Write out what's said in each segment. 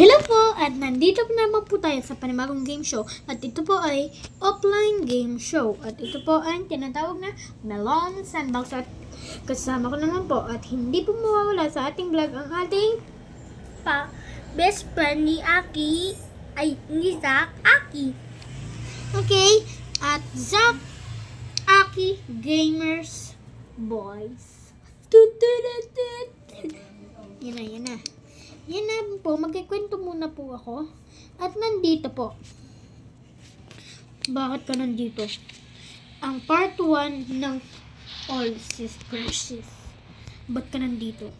Hello po! At nandito po naman po tayo sa panibagong game show. At ito po ay offline game show. At ito po ay tinatawag na Melon Sandbox. At kasama ko naman po at hindi po mawawala sa ating vlog ang ating best friend ni Aki ni Zach, Aki. Okay. At Zach, Aki, Gamers, Boys. Yan na. Yan na po, magkikwento muna po ako. At nandito po. Bakit ka nandito? Ang part 1 ng All Sisters. Ba't ka nandito?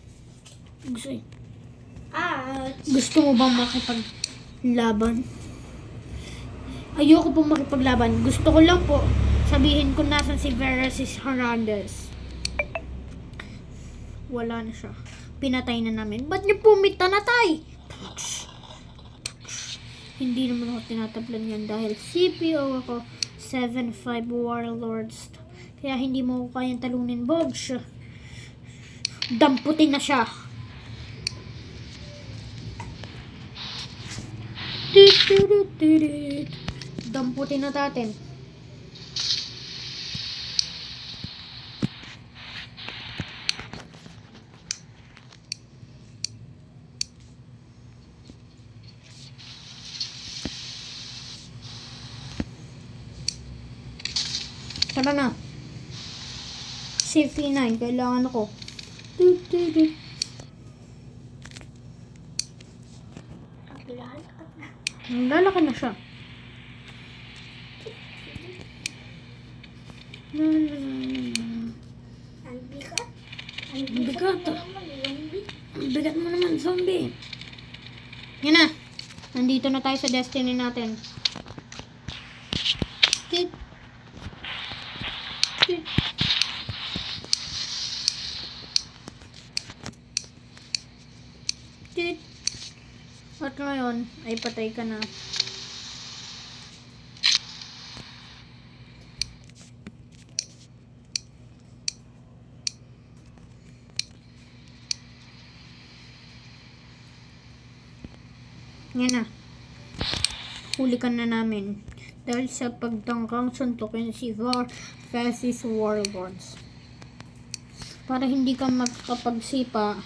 Gusto mo bang makipaglaban? Ayoko po makipaglaban. Gusto ko lang po sabihin ko nasan si Vera Hernandez. Wala na siya. Pinatay na namin. Ba't niyo po may tanatay? Hindi naman ako tinatablan yan dahil CPO ako. 7-5 Warlords. Kaya hindi mo ko kayang talunin, Bogs. Damputin na siya. Damputin na natin. Tara na. Safety 9. Kailangan ako. Lalaki na siya. Ang bigat. Ang bigat. Ang bigat mo naman, zombie. Yan na. Nandito na tayo sa destiny natin. At ngayon ay patay ka na. Yan na. Huli ka na namin. Dahil sa pagtangkang suntukin si Fascist Warlords. Para hindi ka magkakapagsipa,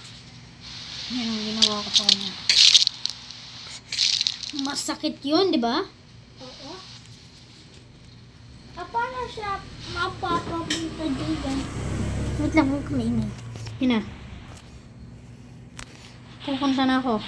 yan ang ginawa ko sa kanya. Masakit yun, di ba? Oo. Paano siya mapapapunta dyan? Wait lang, huwag kumainin. Yan na. Pupunta na ako.